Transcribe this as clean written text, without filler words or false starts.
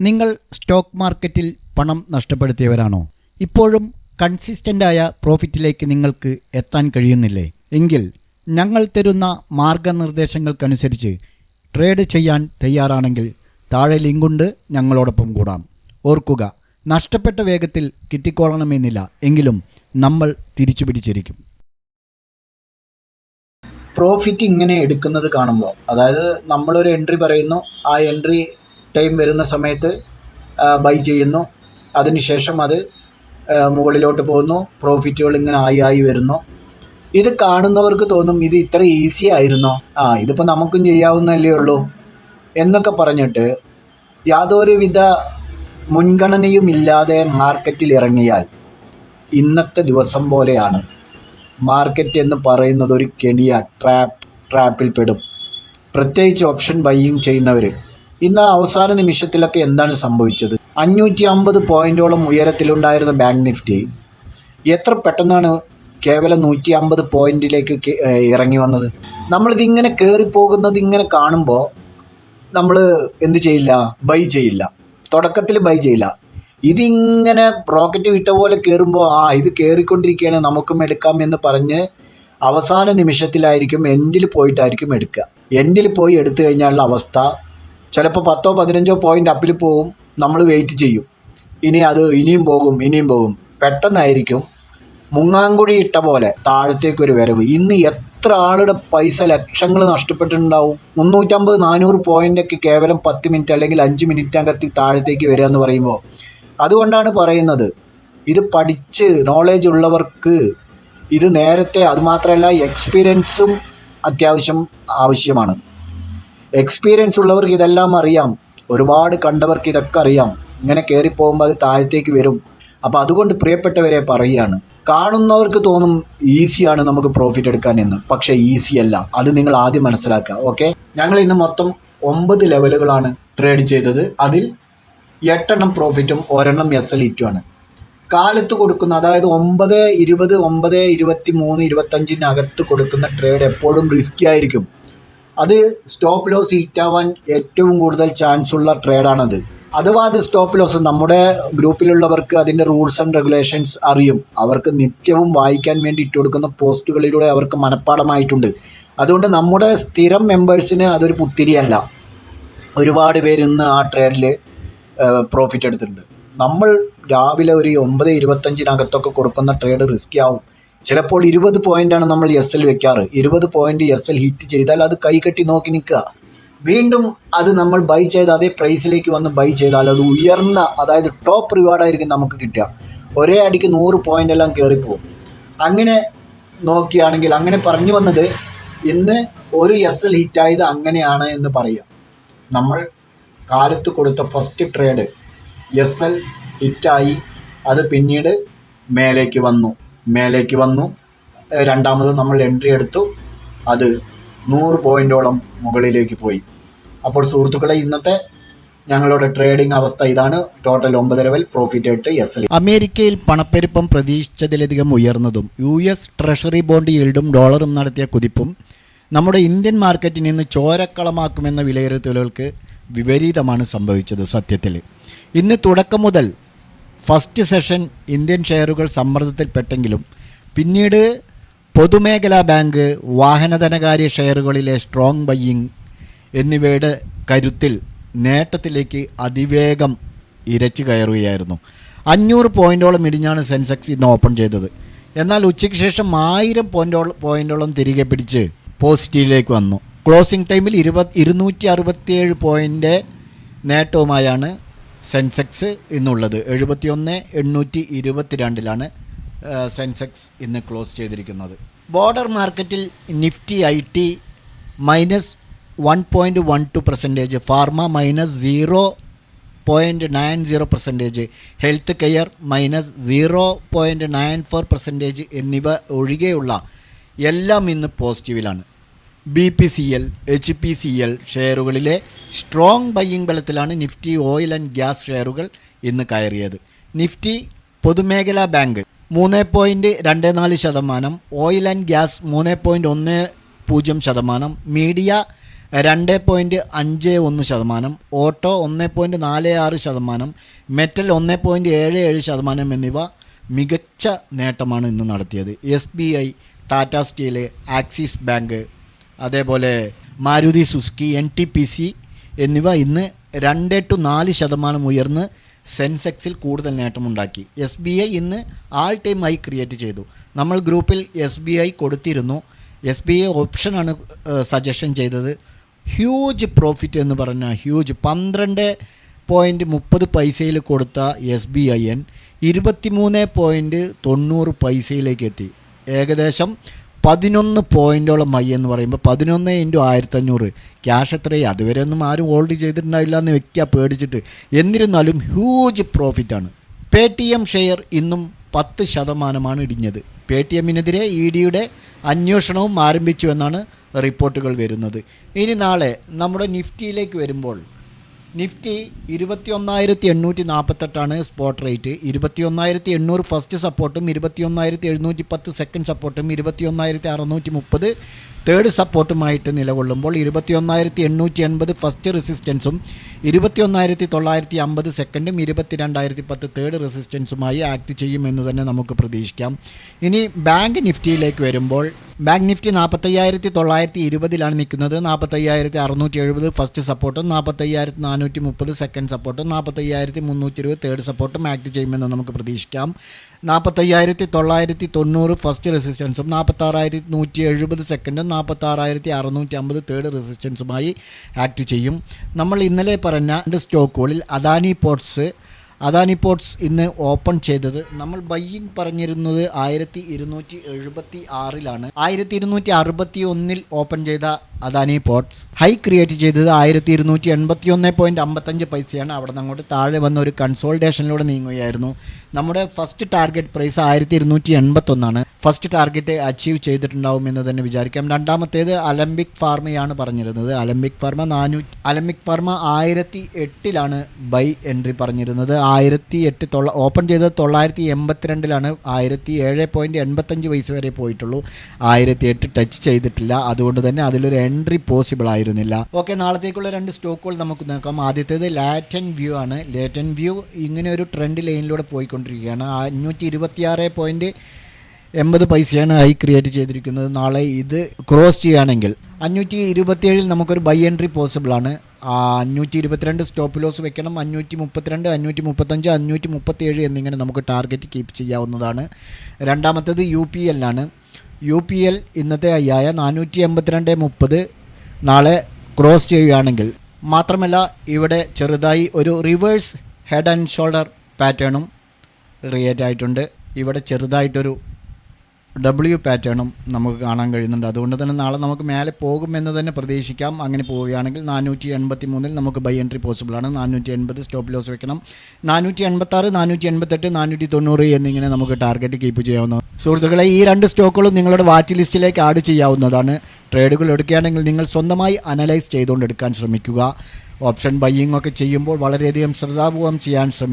നിങ്ങൾ സ്റ്റോക്ക് മാർക്കറ്റിൽ പണം നഷ്ടപ്പെടുത്തിയവരാണോ? ഇപ്പോഴും കൺസിസ്റ്റൻ്റായ പ്രോഫിറ്റിലേക്ക് നിങ്ങൾക്ക് എത്താൻ കഴിയുന്നില്ലേ? എങ്കിൽ ഞങ്ങൾ തരുന്ന മാർഗനിർദ്ദേശങ്ങൾക്കനുസരിച്ച് ട്രേഡ് ചെയ്യാൻ തയ്യാറാണെങ്കിൽ താഴെ ലിങ്കുണ്ട്, ഞങ്ങളോടൊപ്പം കൂടാം. ഓർക്കുക, നഷ്ടപ്പെട്ട വേഗത്തിൽ കിട്ടിക്കോളണമെന്നില്ല, എങ്കിലും നമ്മൾ തിരിച്ചു പിടിച്ചിരിക്കും. പ്രോഫിറ്റ് ഇങ്ങനെ എടുക്കുന്നത് കാണുമ്പോൾ, അതായത് നമ്മളൊരു എൻട്രി പറയുന്നു, ആ എൻട്രി ടൈം വരുന്ന സമയത്ത് ബൈ ചെയ്യുന്നു, അതിനുശേഷം അത് മുകളിലോട്ട് പോകുന്നു, പ്രോഫിറ്റുകൾ ഇങ്ങനെ ആയി വരുന്നു. ഇത് കാണുന്നവർക്ക് തോന്നും ഇത് ഇത്ര ഈസി ആയിരുന്നോ, ഇതിപ്പോൾ നമുക്കും ചെയ്യാവുന്നതല്ലേ ഉള്ളൂ എന്നൊക്കെ പറഞ്ഞിട്ട് യാതൊരുവിധ മുൻഗണനയും ഇല്ലാതെ മാർക്കറ്റിൽ ഇറങ്ങിയാൽ ഇന്നത്തെ ദിവസം പോലെയാണ്. മാർക്കറ്റ് എന്ന് പറയുന്നത് ഒരു കെണിയ, ട്രാപ്പിൽ പെടും. പ്രത്യേകിച്ച് ഓപ്ഷൻ ബൈയിങ് ചെയ്യുന്നവർ. ഇന്ന് അവസാന നിമിഷത്തിലൊക്കെ എന്താണ് സംഭവിച്ചത്? 550 പോയിൻറ്റോളം ഉയരത്തിലുണ്ടായിരുന്ന ബാങ്ക് നിഫ്റ്റി എത്ര പെട്ടെന്നാണ് കേവലം 150 പോയിൻറ്റിലേക്ക് ഇറങ്ങി വന്നത്. നമ്മളിതിങ്ങനെ കയറിപ്പോകുന്നത് ഇങ്ങനെ കാണുമ്പോൾ നമ്മൾ എന്ത് ചെയ്യില്ല? ബൈ ചെയ്യില്ല. തുടക്കത്തിൽ ബൈ ചെയ്യില്ല. ഇതിങ്ങനെ റോക്കറ്റ് വിട്ട പോലെ കയറുമ്പോൾ ഇത് കയറിക്കൊണ്ടിരിക്കുകയാണ്, നമുക്കും എടുക്കാം എന്ന് പറഞ്ഞ് അവസാന നിമിഷത്തിലായിരിക്കും എൻഡിൽ പോയിട്ടായിരിക്കും എടുക്കുക. എൻഡിൽ പോയി എടുത്തു കഴിഞ്ഞാലുള്ള അവസ്ഥ ചിലപ്പോൾ 10-15 പോയിൻ്റ് അപ്പിൽ പോവും. നമ്മൾ വെയിറ്റ് ചെയ്യും, ഇനിയും പോകും. പെട്ടെന്നായിരിക്കും മുങ്ങാങ്കുഴി ഇട്ട പോലെ താഴത്തേക്കൊരു വരവ്. ഇന്ന് എത്ര ആളുടെ പൈസ, ലക്ഷങ്ങൾ നഷ്ടപ്പെട്ടിട്ടുണ്ടാവും. 350-400 പോയിൻ്റൊക്കെ കേവലം 10 മിനിറ്റ് അല്ലെങ്കിൽ 5 മിനിറ്റ് അകത്ത് താഴത്തേക്ക് വരിക എന്ന് പറയുമ്പോൾ, അതുകൊണ്ടാണ് പറയുന്നത് ഇത് പഠിച്ച് നോളേജ് ഉള്ളവർക്ക് ഇത് നേരത്തെ, അതുമാത്രമല്ല എക്സ്പീരിയൻസും അത്യാവശ്യം ആവശ്യമാണ്. എക്സ്പീരിയൻസ് ഉള്ളവർക്ക് ഇതെല്ലാം അറിയാം, ഒരുപാട് കണ്ടവർക്ക് ഇതൊക്കെ അറിയാം. ഇങ്ങനെ കയറിപ്പോകുമ്പോൾ അത് താഴത്തേക്ക് വരും. അപ്പോൾ അതുകൊണ്ട് പ്രിയപ്പെട്ടവരെ പറയുകയാണ്, കാണുന്നവർക്ക് തോന്നും ഈസിയാണ് നമുക്ക് പ്രോഫിറ്റ് എടുക്കാൻ എന്ന്. പക്ഷേ ഈസി അല്ല, അത് നിങ്ങൾ ആദ്യം മനസ്സിലാക്കുക. ഓക്കെ, ഞങ്ങൾ ഇന്ന് മൊത്തം 9 ലെവലുകളാണ് ട്രേഡ് ചെയ്തത്. അതിൽ 8 പ്രോഫിറ്റും 1 SL ഹിറ്റുമാണ്. കാലത്ത് കൊടുക്കുന്ന, അതായത് 9:20, 9:23, 25 കൊടുക്കുന്ന ട്രേഡ് എപ്പോഴും റിസ്കി ആയിരിക്കും. അത് സ്റ്റോപ്പ് ലോസ് ഹിറ്റാവാൻ ഏറ്റവും കൂടുതൽ ചാൻസ് ഉള്ള ട്രേഡാണത്. അഥവാ അത് സ്റ്റോപ്പ് ലോസ്, നമ്മുടെ ഗ്രൂപ്പിലുള്ളവർക്ക് അതിൻ്റെ റൂൾസ് ആൻഡ് റെഗുലേഷൻസ് അറിയും. അവർക്ക് നിത്യവും വായിക്കാൻ വേണ്ടി ഇട്ട് കൊടുക്കുന്ന പോസ്റ്റുകളിലൂടെ അവർക്ക് മനഃപ്പാടമായിട്ടുണ്ട്. അതുകൊണ്ട് നമ്മുടെ സ്ഥിരം മെമ്പേഴ്സിന് അതൊരു പുത്തിരിയല്ല. ഒരുപാട് പേര് ഇന്ന് ആ ട്രേഡിൽ പ്രോഫിറ്റ് എടുത്തിട്ടുണ്ട്. നമ്മൾ രാവിലെ ഒരു 9:25 കൊടുക്കുന്ന ട്രേഡ് റിസ്കി ആവും. ചിലപ്പോൾ 20 പോയിൻ്റാണ് നമ്മൾ SL വെക്കാറ്. 20 പോയിൻ്റ് SL ഹിറ്റ് ചെയ്താൽ അത് കൈകെട്ടി നോക്കി നിൽക്കുക. വീണ്ടും അത് നമ്മൾ ബൈ ചെയ്ത് അതേ പ്രൈസിലേക്ക് വന്ന് ബൈ ചെയ്താൽ അത് ഉയർന്ന, അതായത് ടോപ്പ് റിവാർഡായിരിക്കും നമുക്ക് കിട്ടുക. ഒരേ അടിക്ക് 100 പോയിൻ്റ് എല്ലാം കയറിപ്പോവും. അങ്ങനെ നോക്കിയാണെങ്കിൽ, അങ്ങനെ പറഞ്ഞു വന്നത് ഇന്ന് ഒരു SL ഹിറ്റായത് അങ്ങനെയാണ് എന്ന് പറയാം. നമ്മൾ കാലത്ത് കൊടുത്ത ഫസ്റ്റ് ട്രേഡ് SL ഹിറ്റായി, അത് പിന്നീട് മേലേക്ക് വന്നു. രണ്ടാമത് നമ്മൾ എൻട്രി എടുത്തു, അത് 100 പോയിൻ്റോളം മുകളിലേക്ക് പോയി. അപ്പോൾ സുഹൃത്തുക്കളെ, ഇന്നത്തെ ഞങ്ങളുടെ ട്രേഡിംഗ് അവസ്ഥ ഇതാണ്. Total 9 level, profit 8 SL. അമേരിക്കയിൽ പണപ്പെരുപ്പം പ്രതീക്ഷിച്ചതിലധികം ഉയർന്നതും US ട്രഷറി ബോണ്ട് ഈൽഡും ഡോളറും നടത്തിയ കുതിപ്പും നമ്മുടെ ഇന്ത്യൻ മാർക്കറ്റിൽ നിന്ന് ചോരക്കളമാക്കുമെന്ന വിലയിരുത്തലുകൾക്ക് വിപരീതമാണ് സംഭവിച്ചത്. സത്യത്തിൽ ഇന്ന് തുടക്കം മുതൽ ഫസ്റ്റ് സെഷൻ ഇന്ത്യൻ ഷെയറുകൾ സമ്മർദ്ദത്തിൽപ്പെട്ടെങ്കിലും പിന്നീട് പൊതുമേഖലാ ബാങ്ക്, വാഹനധനകാര്യ ഷെയറുകളിലെ സ്ട്രോങ് ബയ്യിങ് എന്നിവയുടെ കരുത്തിൽ നേട്ടത്തിലേക്ക് അതിവേഗം ഇരച്ചു കയറുകയായിരുന്നു. 500 പോയിൻ്റോളം ഇടിഞ്ഞാണ് സെൻസെക്സ് ഇന്ന് ഓപ്പൺ ചെയ്തത്. എന്നാൽ ഉച്ചയ്ക്ക് ശേഷം 1000 പോയിൻ്റോളം തിരികെ പിടിച്ച് പോസിറ്റീവിലേക്ക് വന്നു. ക്ലോസിംഗ് ടൈമിൽ 267 പോയിൻ്റ് നേട്ടവുമായാണ് സെൻസെക്സ് ഇന്നുള്ളത്. 71,822 സെൻസെക്സ് ഇന്ന് ക്ലോസ് ചെയ്തിരിക്കുന്നത്. ബോർഡർ മാർക്കറ്റിൽ Nifty IT -1.12%, pharma -0.90%, health care -0.94% എന്നിവ ഒഴികെയുള്ള എല്ലാം ഇന്ന് പോസിറ്റീവിലാണ്. BPCL, HPCL ഷെയറുകളിലെ സ്ട്രോങ് ബയ്യിങ് ബലത്തിലാണ് നിഫ്റ്റി ഓയിൽ ആൻഡ് ഗ്യാസ് ഷെയറുകൾ ഇന്ന് കയറിയത്. നിഫ്റ്റി പൊതുമേഖലാ bank 3.24%, oil and gas 3.10%, media 2.51%, auto 1.46%, metal 1.77% എന്നിവ മികച്ച നേട്ടമാണ് ഇന്ന് നടത്തിയത്. SBI, ടാറ്റ സ്റ്റീൽ, ആക്സിസ് ബാങ്ക്, അതേപോലെ മാരുതി സുസുക്കി, NTPC എന്നിവ ഇന്ന് 2-4% ഉയർന്ന് സെൻസെക്സിൽ കൂടുതൽ നേട്ടമുണ്ടാക്കി. SBI ഇന്ന് ആൾ ടൈം ഹൈ ക്രിയേറ്റ് ചെയ്തു. നമ്മൾ ഗ്രൂപ്പിൽ SBI കൊടുത്തിരുന്നു. SBI ഓപ്ഷനാണ് സജഷൻ ചെയ്തത്. ഹ്യൂജ് പ്രോഫിറ്റ് എന്ന് പറഞ്ഞാൽ ഹ്യൂജ് 12.30 കൊടുത്ത SBIN 23.90 എത്തി. ഏകദേശം 11 പോയിൻറ്റോളം ഹൈ എന്ന് പറയുമ്പോൾ 11 × 1500 ക്യാഷ് എത്രയും അതുവരെ ഒന്നും ആരും ഹോൾഡ് ചെയ്തിട്ടുണ്ടാവില്ല എന്ന് വെക്കുക പേടിച്ചിട്ട്. എന്നിരുന്നാലും ഹ്യൂജ് പ്രോഫിറ്റാണ്. Paytm ഷെയർ ഇന്നും 10% ഇടിഞ്ഞത്. Paytmനെതിരെ EDയുടെ അന്വേഷണവും ആരംഭിച്ചു എന്നാണ് റിപ്പോർട്ടുകൾ വരുന്നത്. ഇനി നാളെ നമ്മുടെ നിഫ്റ്റിയിലേക്ക് വരുമ്പോൾ നിഫ്റ്റി 21,848 സ്പോട്ട് റേറ്റ്, 21,800 ഫസ്റ്റ് സപ്പോർട്ടും 21,710 സെക്കൻഡ് സപ്പോർട്ടും 21,630 തേർഡ് സപ്പോർട്ടുമായിട്ട് നിലകൊള്ളുമ്പോൾ 21,880 ഫസ്റ്റ് റെസിസ്റ്റൻസും 21,950 സെക്കൻഡും 22,010 തേർഡ് റെസിസ്റ്റൻസുമായി ആക്ട് ചെയ്യുമെന്ന് തന്നെ നമുക്ക് പ്രതീക്ഷിക്കാം. ഇനി ബാങ്ക് നിഫ്റ്റിയിലേക്ക് വരുമ്പോൾ ബാങ്ക് നിഫ്റ്റി 45,920 നിൽക്കുന്നത്. 45,670 ഫസ്റ്റ് സപ്പോർട്ടും 45,430 സെക്കൻഡ് സപ്പോർട്ടും 45,320 തേർഡ് സപ്പോർട്ടും ആക്ട് ചെയ്യുമെന്ന് നമുക്ക് പ്രതീക്ഷിക്കാം. 45,990 ഫസ്റ്റ് റെസിസ്റ്റൻസും 46,170 സെക്കൻഡും 46,650 തേർഡ് റെസിസ്റ്റൻസുമായി ആക്ട് ചെയ്യും. നമ്മൾ ഇന്നലെ പറഞ്ഞ 2 സ്റ്റോക്കുകളിൽ അദാനി പോർട്സ് ഇന്ന് ഓപ്പൺ ചെയ്തത് നമ്മൾ ബയ്യിങ് പറഞ്ഞിരുന്നത് 1276 1261 ഓപ്പൺ ചെയ്ത അദാനി പോർട്സ് ഹൈ ക്രിയേറ്റ് ചെയ്തത് 1281.55 അവിടെ നിന്ന് അങ്ങോട്ട് താഴെ വന്ന ഒരു കൺസോൾട്ടേഷനിലൂടെ നീങ്ങുകയായിരുന്നു. നമ്മുടെ first target price 1281. First target achieve ചെയ്തിട്ടുണ്ടാവും എന്ന് തന്നെ വിചാരിക്കാം. രണ്ടാമത്തേത് അലംബിക് ഫാർമയാണ് പറഞ്ഞിരുന്നത്. അലംബിക് ഫാർമ 1008 ബൈ എൻട്രി പറഞ്ഞിരുന്നത്. 1008 ഓപ്പൺ ചെയ്തത് 982 17.85 വരെ പോയിട്ടുള്ളൂ. 1008 ടച്ച് ചെയ്തിട്ടില്ല. അതുകൊണ്ട് തന്നെ അതിലൊരു എൻട്രി പോസിബിൾ ആയിരുന്നില്ല. ഓക്കെ, നാളത്തേക്കുള്ള 2 സ്റ്റോക്കുകൾ നമുക്ക് നോക്കാം. ആദ്യത്തേത് ലാറ്റൻ വ്യൂ ആണ്. ലാറ്റൻ വ്യൂ ഇങ്ങനെ ഒരു ട്രെൻഡ് ലൈനിലൂടെ പോയിക്കൊണ്ടിരിക്കുകയാണ്. 522.80 ഹൈ ക്രിയേറ്റ് ചെയ്തിരിക്കുന്നത്. നാളെ ഇത് ക്രോസ് ചെയ്യുകയാണെങ്കിൽ 527 നമുക്കൊരു ബൈ എൻട്രി പോസിബിളാണ്. 522 സ്റ്റോപ്പ് ലോസ് വെക്കണം. 532, 535, 537 എന്നിങ്ങനെ നമുക്ക് ടാർഗറ്റ് കീപ്പ് ചെയ്യാവുന്നതാണ്. രണ്ടാമത്തേത് UPL ആണ്. UPL ഇന്നത്തെ ഹൈയായ 482.30 നാളെ ക്രോസ് ചെയ്യുകയാണെങ്കിൽ, മാത്രമല്ല ഇവിടെ ചെറുതായി ഒരു റിവേഴ്സ് ഹെഡ് ആൻഡ് ഷോൾഡർ പാറ്റേണും ക്രിയേറ്റ് ആയിട്ടുണ്ട്. ഇവിടെ ചെറുതായിട്ടൊരു W പാറ്റേണും നമുക്ക് കാണാൻ കഴിയുന്നുണ്ട്. അതുകൊണ്ട് തന്നെ നാളെ നമുക്ക് മേലെ പോകുമെന്ന് തന്നെ പ്രതീക്ഷിക്കാം. അങ്ങനെ പോവുകയാണെങ്കിൽ 483 നമുക്ക് ബൈ എൻട്രി പോസിബിളാണ്. 480 സ്റ്റോപ്പ് ലോസ് വെക്കണം. 486, 488, 490 എന്നിങ്ങനെ നമുക്ക് ടാർഗറ്റ് കീപ്പ് ചെയ്യാവുന്ന സുഹൃത്തുക്കളെ, ഈ 2 സ്റ്റോക്കുകളും നിങ്ങളുടെ വാച്ച് ലിസ്റ്റിലേക്ക് ആഡ് ചെയ്യാവുന്നതാണ്. ട്രേഡുകൾ എടുക്കുകയാണെങ്കിൽ നിങ്ങൾ സ്വന്തമായി അനലൈസ് ചെയ്തുകൊണ്ട് എടുക്കാൻ ശ്രമിക്കുക. ഓപ്ഷൻ ബയ്യിങ് ഒക്കെ ചെയ്യുമ്പോൾ വളരെയധികം ശ്രദ്ധാപൂർവം ചെയ്യാൻ ശ്രമിക്കുക.